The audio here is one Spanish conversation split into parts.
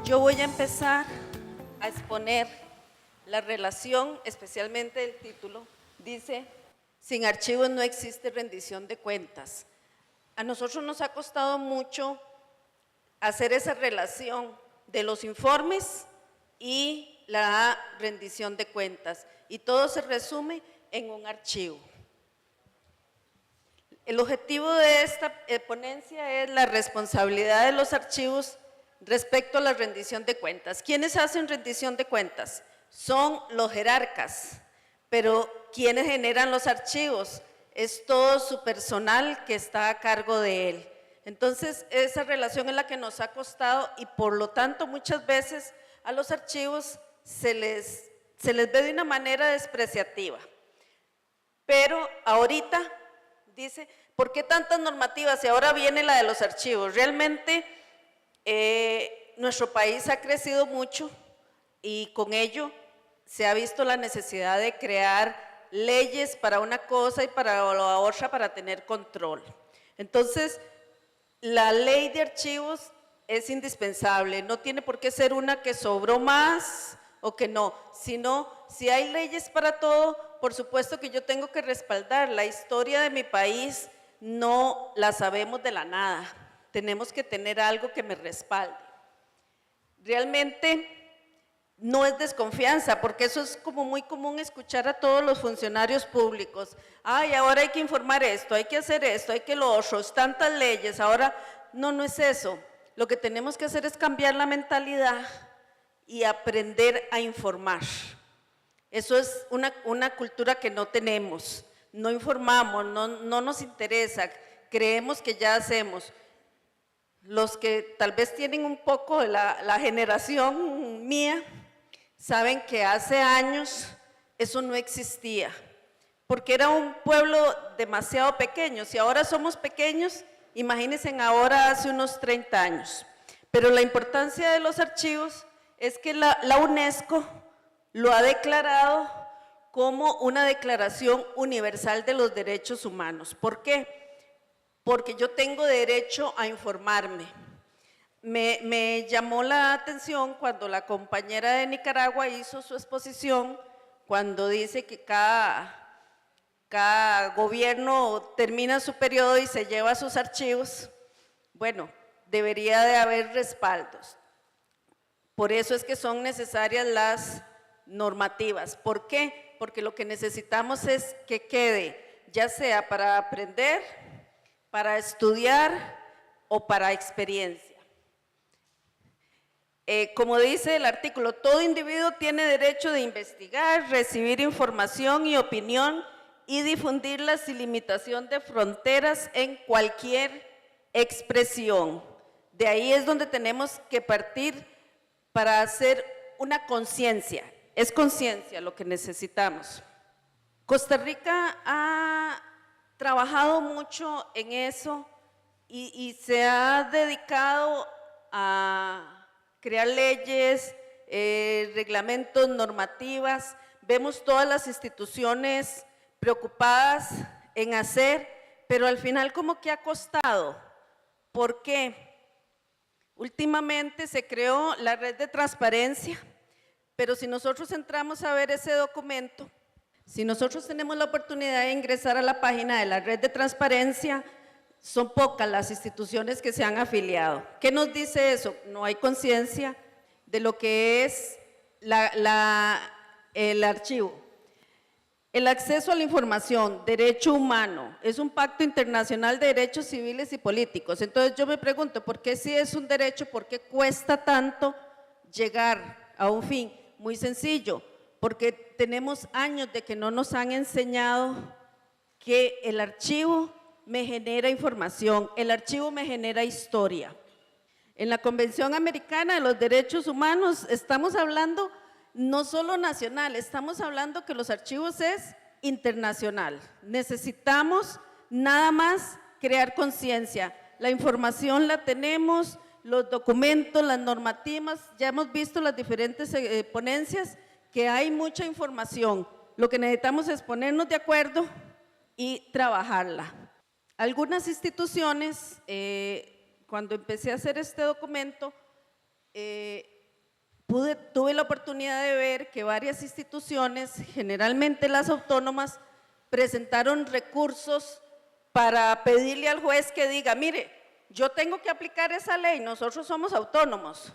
Yo voy a empezar a exponer la relación, especialmente el título, dice, sin archivos no existe rendición de cuentas. A nosotros nos ha costado mucho hacer esa relación de los informes y la rendición de cuentas, y todo se resume en un archivo. El objetivo de esta ponencia es la responsabilidad de los archivos respecto a la rendición de cuentas. ¿Quiénes hacen rendición de cuentas? Son los jerarcas, pero ¿quiénes generan los archivos? Es todo su personal que está a cargo de él. Entonces, esa relación es la que nos ha costado y por lo tanto muchas veces a los archivos se les ve de una manera despreciativa. Pero ahorita dice, ¿por qué tantas normativas? Y ahora viene la de los archivos. Realmente nuestro país ha crecido mucho y con ello se ha visto la necesidad de crear leyes para una cosa y para la otra para tener control. Entonces, la ley de archivos es indispensable, no tiene por qué ser una que sobró más o que no, sino si hay leyes para todo, por supuesto que yo tengo que respaldar. La historia de mi país no la sabemos de la nada, tenemos que tener algo que me respalde. Realmente no es desconfianza, porque eso es como muy común escuchar a todos los funcionarios públicos. Ay, ahora hay que informar esto, hay que hacer esto, hay que lo otro, tantas leyes, ahora no es eso. Lo que tenemos que hacer es cambiar la mentalidad y aprender a informar. Eso es una cultura que no tenemos, no informamos, no nos interesa, creemos que ya hacemos. Los que tal vez tienen un poco de la generación mía, saben que hace años eso no existía, porque era un pueblo demasiado pequeño. Si ahora somos pequeños, imagínense ahora hace unos 30 años. Pero la importancia de los archivos es que la UNESCO lo ha declarado como una declaración universal de los derechos humanos. ¿Por qué? Porque yo tengo derecho a informarme. Me llamó la atención cuando la compañera de Nicaragua hizo su exposición, cuando dice que cada gobierno termina su periodo y se lleva sus archivos. Bueno, debería de haber respaldos. Por eso es que son necesarias las normativas. ¿Por qué? Porque lo que necesitamos es que quede, ya sea para aprender, para estudiar o para experiencia. Como dice el artículo, todo individuo tiene derecho de investigar, recibir información y opinión y difundirla sin limitación de fronteras en cualquier expresión. De ahí es donde tenemos que partir para hacer una conciencia. Es conciencia lo que necesitamos. Costa Rica ha trabajado mucho en eso y se ha dedicado a crear leyes, reglamentos, normativas. Vemos todas las instituciones preocupadas en hacer, pero al final como que ha costado. ¿Por qué? Últimamente se creó la red de transparencia, pero si nosotros entramos a ver ese documento, si nosotros tenemos la oportunidad de ingresar a la página de la red de transparencia, son pocas las instituciones que se han afiliado. ¿Qué nos dice eso? No hay conciencia de lo que es el archivo. El acceso a la información, derecho humano, es un pacto internacional de derechos civiles y políticos. Entonces yo me pregunto, ¿por qué si es un derecho, por qué cuesta tanto llegar a un fin? Muy sencillo, porque tenemos años de que no nos han enseñado que el archivo me genera información, el archivo me genera historia. En la Convención Americana de los Derechos Humanos estamos hablando no solo nacional, estamos hablando que los archivos es internacional. Necesitamos nada más crear conciencia. La información la tenemos, los documentos, las normativas, ya hemos visto las diferentes ponencias, que hay mucha información. Lo que necesitamos es ponernos de acuerdo y trabajarla. Algunas instituciones, cuando empecé a hacer este documento, tuve la oportunidad de ver que varias instituciones, generalmente las autónomas, presentaron recursos para pedirle al juez que diga, mire, yo tengo que aplicar esa ley, nosotros somos autónomos.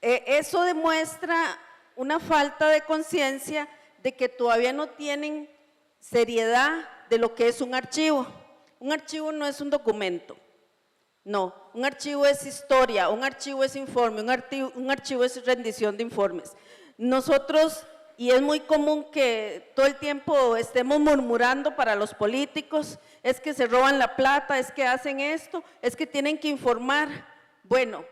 Eso demuestra una falta de conciencia de que todavía no tienen seriedad de lo que es un archivo. Un archivo no es un documento, no, un archivo es historia, un archivo es informe, un archivo es rendición de informes. Nosotros, y es muy común que todo el tiempo estemos murmurando para los políticos, es que se roban la plata, es que hacen esto, es que tienen que informar. Bueno,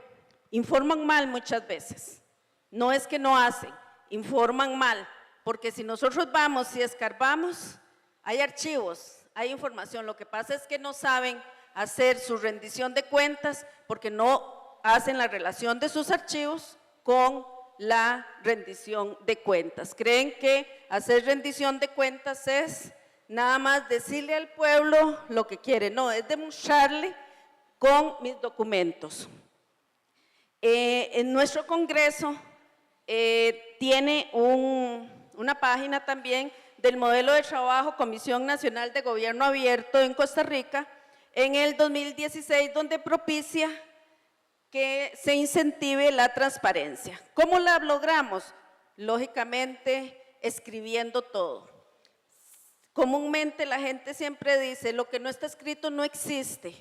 informan mal muchas veces, no es que no hacen, informan mal, porque si nosotros vamos y escarbamos, hay archivos, hay información, lo que pasa es que no saben hacer su rendición de cuentas porque no hacen la relación de sus archivos con la rendición de cuentas. Creen que hacer rendición de cuentas es nada más decirle al pueblo lo que quiere, no, es demostrarle con mis documentos. En nuestro Congreso tiene una página también del modelo de trabajo Comisión Nacional de Gobierno Abierto en Costa Rica en el 2016, donde propicia que se incentive la transparencia. ¿Cómo la logramos? Lógicamente, escribiendo todo. Comúnmente la gente siempre dice, lo que no está escrito no existe.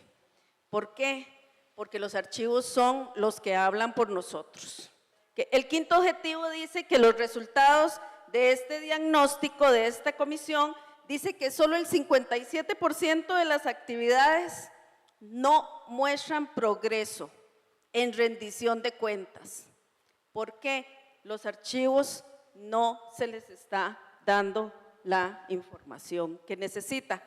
¿Por qué? Porque los archivos son los que hablan por nosotros. El quinto objetivo dice que los resultados de este diagnóstico, de esta comisión, dice que solo el 57% de las actividades no muestran progreso en rendición de cuentas. ¿Por qué? Los archivos no se les está dando la información que necesita.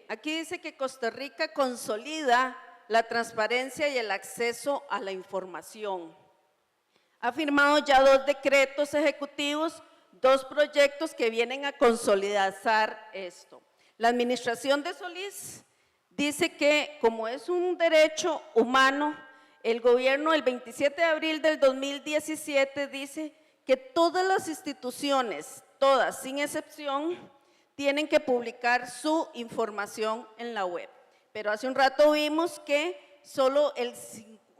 Aquí dice que Costa Rica consolida la transparencia y el acceso a la información. Ha firmado ya 2 decretos ejecutivos, 2 proyectos que vienen a consolidar esto. La administración de Solís dice que como es un derecho humano, el gobierno el 27 de abril del 2017 dice que todas las instituciones, todas sin excepción, tienen que publicar su información en la web. Pero hace un rato vimos que solo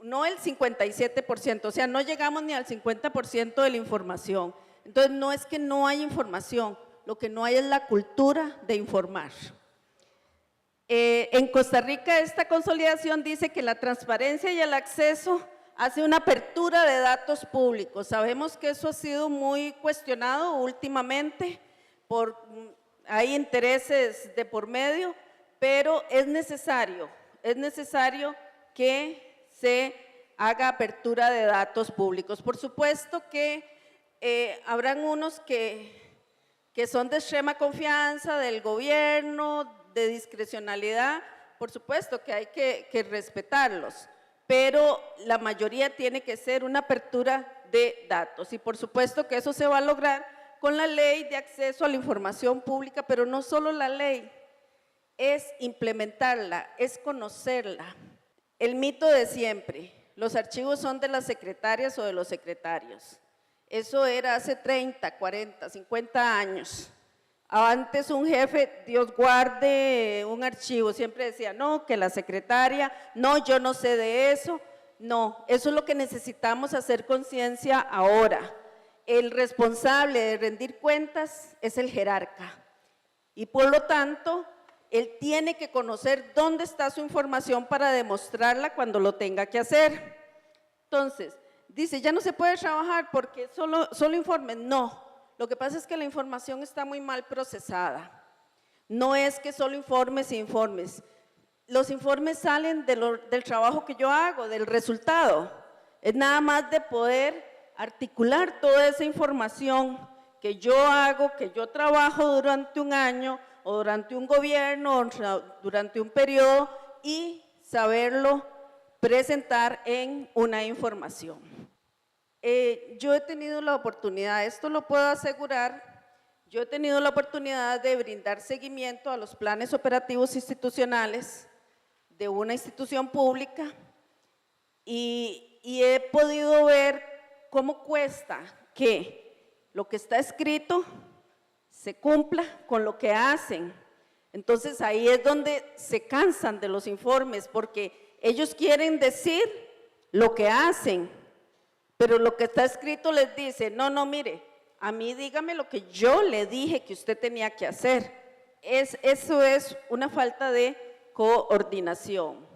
no el 57%, o sea, no llegamos ni al 50% de la información. Entonces, no es que no hay información, lo que no hay es la cultura de informar. En Costa Rica, esta consolidación dice que la transparencia y el acceso hace una apertura de datos públicos. Sabemos que eso ha sido muy cuestionado últimamente, hay intereses de por medio, pero es necesario que se haga apertura de datos públicos. Por supuesto que habrán unos que son de extrema confianza del gobierno, de discrecionalidad, por supuesto que hay que respetarlos, pero la mayoría tiene que ser una apertura de datos y por supuesto que eso se va a lograr con la ley de acceso a la información pública, pero no solo la ley, es implementarla, es conocerla. El mito de siempre, los archivos son de las secretarias o de los secretarios. Eso era hace 30, 40, 50 años. Antes un jefe, Dios guarde un archivo, siempre decía, no, que la secretaria, no, yo no sé de eso. No, eso es lo que necesitamos hacer conciencia ahora. El responsable de rendir cuentas es el jerarca y por lo tanto, él tiene que conocer dónde está su información para demostrarla cuando lo tenga que hacer. Entonces, dice, ya no se puede trabajar porque solo informes. No, lo que pasa es que la información está muy mal procesada. No es que solo informes e informes. Los informes salen del trabajo que yo hago, del resultado. Es nada más de poder articular toda esa información que yo hago, que yo trabajo durante un año o durante un gobierno, o durante un periodo y saberlo presentar en una información. Yo he tenido la oportunidad, esto lo puedo asegurar, yo he tenido la oportunidad de brindar seguimiento a los planes operativos institucionales de una institución pública y he podido ver cómo cuesta que lo que está escrito se cumpla con lo que hacen. Entonces ahí es donde se cansan de los informes, porque ellos quieren decir lo que hacen, pero lo que está escrito les dice, no, no, mire, a mí dígame lo que yo le dije que usted tenía que hacer. Eso es una falta de coordinación.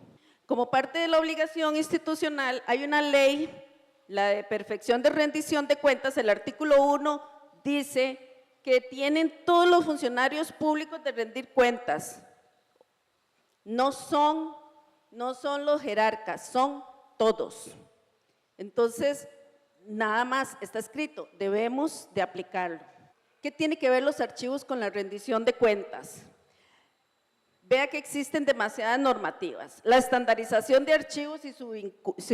Como parte de la obligación institucional, hay una ley, la de perfección de rendición de cuentas, el artículo 1 dice que tienen todos los funcionarios públicos de rendir cuentas. No son los jerarcas, son todos. Entonces, nada más está escrito, debemos de aplicarlo. ¿Qué tiene que ver los archivos con la rendición de cuentas? Vea que existen demasiadas normativas. La estandarización de archivos y su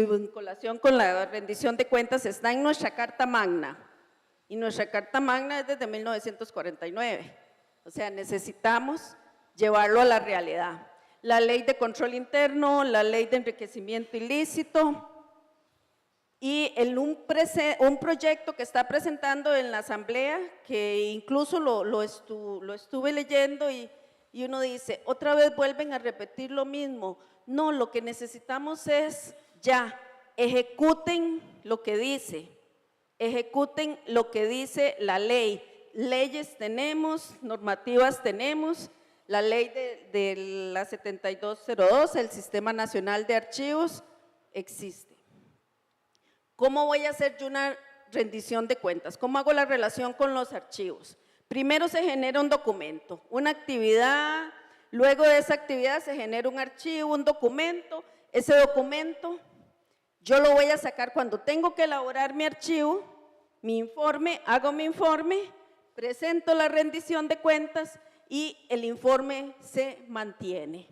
vinculación con la rendición de cuentas está en nuestra Carta Magna. Y nuestra Carta Magna es desde 1949. O sea, necesitamos llevarlo a la realidad. La Ley de Control Interno, la Ley de Enriquecimiento Ilícito y un proyecto que está presentando en la Asamblea, que incluso lo estuve leyendo y uno dice, otra vez vuelven a repetir lo mismo. No, lo que necesitamos es ya, ejecuten lo que dice. Ejecuten lo que dice la ley. Leyes tenemos, normativas tenemos, la ley de la 7202, el Sistema Nacional de Archivos, existe. ¿Cómo voy a hacer yo una rendición de cuentas? ¿Cómo hago la relación con los archivos? Primero se genera un documento, una actividad, luego de esa actividad se genera un archivo, un documento, ese documento yo lo voy a sacar cuando tengo que elaborar mi archivo, mi informe, hago mi informe, presento la rendición de cuentas y el informe se mantiene.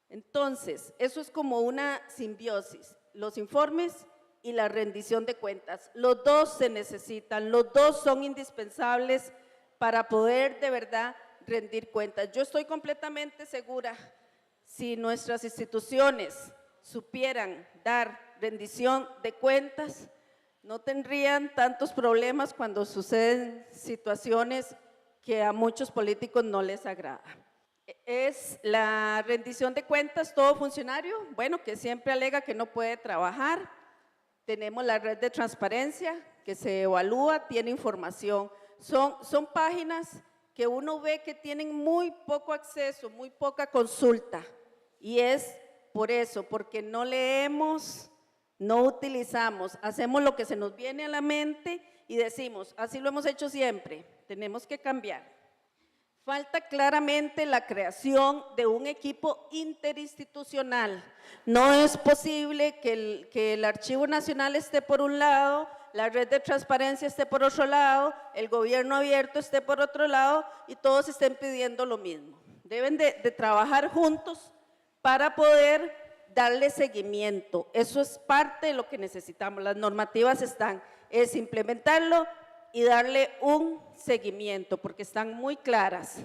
Entonces, eso es como una simbiosis, los informes y la rendición de cuentas. Los dos se necesitan, los dos son indispensables para poder de verdad rendir cuentas. Yo estoy completamente segura, si nuestras instituciones supieran dar rendición de cuentas, no tendrían tantos problemas cuando suceden situaciones que a muchos políticos no les agrada. Es la rendición de cuentas, todo funcionario, bueno, que siempre alega que no puede trabajar. Tenemos la red de transparencia que se evalúa, tiene información. Son páginas que uno ve que tienen muy poco acceso, muy poca consulta. Y es por eso, porque no leemos, no utilizamos, hacemos lo que se nos viene a la mente y decimos, así lo hemos hecho siempre, tenemos que cambiar. Falta claramente la creación de un equipo interinstitucional. No es posible que el Archivo Nacional esté por un lado, la red de transparencia esté por otro lado, el gobierno abierto esté por otro lado y todos estén pidiendo lo mismo. Deben de trabajar juntos para poder darle seguimiento. Eso es parte de lo que necesitamos. Las normativas están, es implementarlo y darle un seguimiento, porque están muy claras.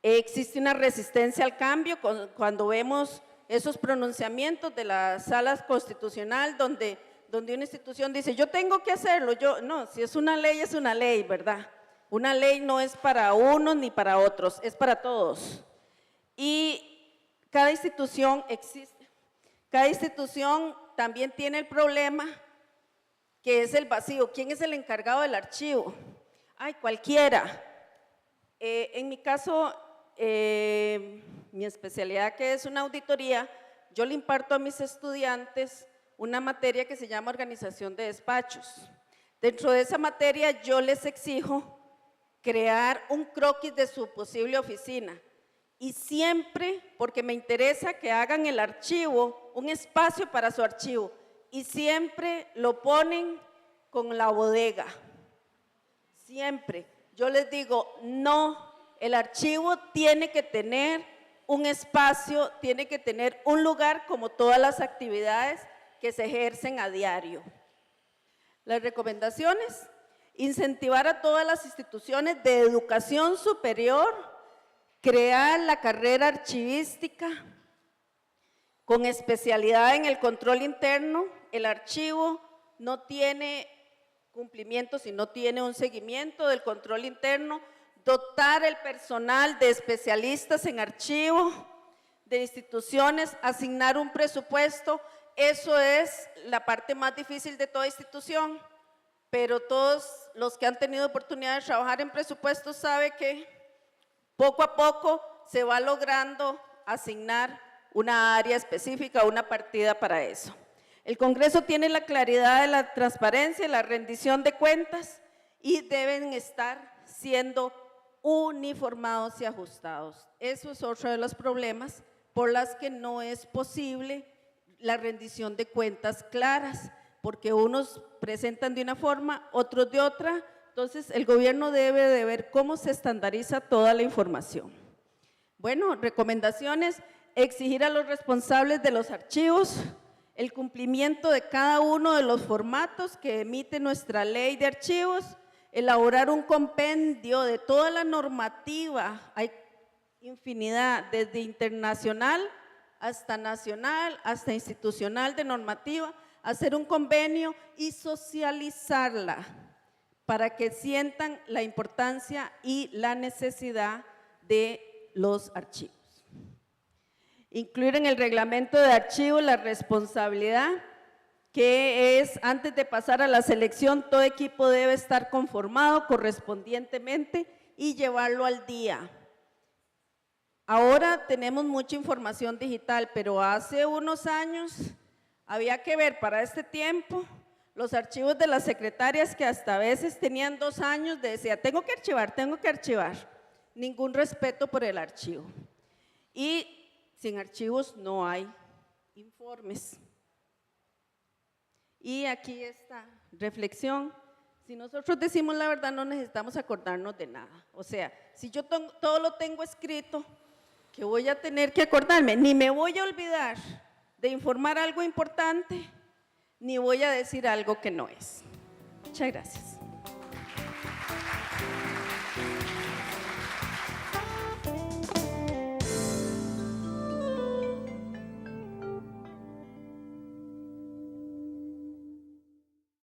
Existe una resistencia al cambio cuando vemos esos pronunciamientos de la sala constitucional donde una institución dice, yo tengo que hacerlo, no, si es una ley, ¿verdad? Una ley no es para unos ni para otros, es para todos. Y cada institución existe, cada institución también tiene el problema que es el vacío. ¿Quién es el encargado del archivo? Ay, cualquiera. En mi caso, mi especialidad, que es una auditoría, yo le imparto a mis estudiantes una materia que se llama organización de despachos. Dentro de esa materia yo les exijo crear un croquis de su posible oficina y siempre, porque me interesa que hagan el archivo, un espacio para su archivo, y siempre lo ponen con la bodega, siempre. Yo les digo, no, el archivo tiene que tener un espacio, tiene que tener un lugar como todas las actividades que se ejercen a diario. Las recomendaciones, incentivar a todas las instituciones de educación superior, crear la carrera archivística con especialidad en el control interno. El archivo no tiene cumplimiento si no tiene un seguimiento del control interno. Dotar el personal de especialistas en archivo de instituciones, asignar un presupuesto, eso es la parte más difícil de toda institución, pero todos los que han tenido oportunidad de trabajar en presupuestos saben que poco a poco se va logrando asignar una área específica, una partida para eso. El Congreso tiene la claridad de la transparencia y la rendición de cuentas y deben estar siendo uniformados y ajustados. Eso es otro de los problemas por las que no es posible la rendición de cuentas claras, porque unos presentan de una forma, otros de otra. Entonces, el gobierno debe de ver cómo se estandariza toda la información. Bueno, recomendaciones: exigir a los responsables de los archivos el cumplimiento de cada uno de los formatos que emite nuestra ley de archivos, elaborar un compendio de toda la normativa, hay infinidad, desde internacional hasta nacional, hasta institucional de normativa, hacer un convenio y socializarla para que sientan la importancia y la necesidad de los archivos. Incluir en el reglamento de archivos la responsabilidad que es, antes de pasar a la selección, todo equipo debe estar conformado correspondientemente y llevarlo al día. Ahora tenemos mucha información digital, pero hace unos años había que ver para este tiempo los archivos de las secretarias que hasta a veces tenían 2 años de decir, tengo que archivar. Ningún respeto por el archivo. Y sin archivos no hay informes. Y aquí esta reflexión: si nosotros decimos la verdad, no necesitamos acordarnos de nada. O sea, si yo todo lo tengo escrito, ¿qué voy a tener que acordarme? Ni me voy a olvidar de informar algo importante, ni voy a decir algo que no es. Muchas gracias.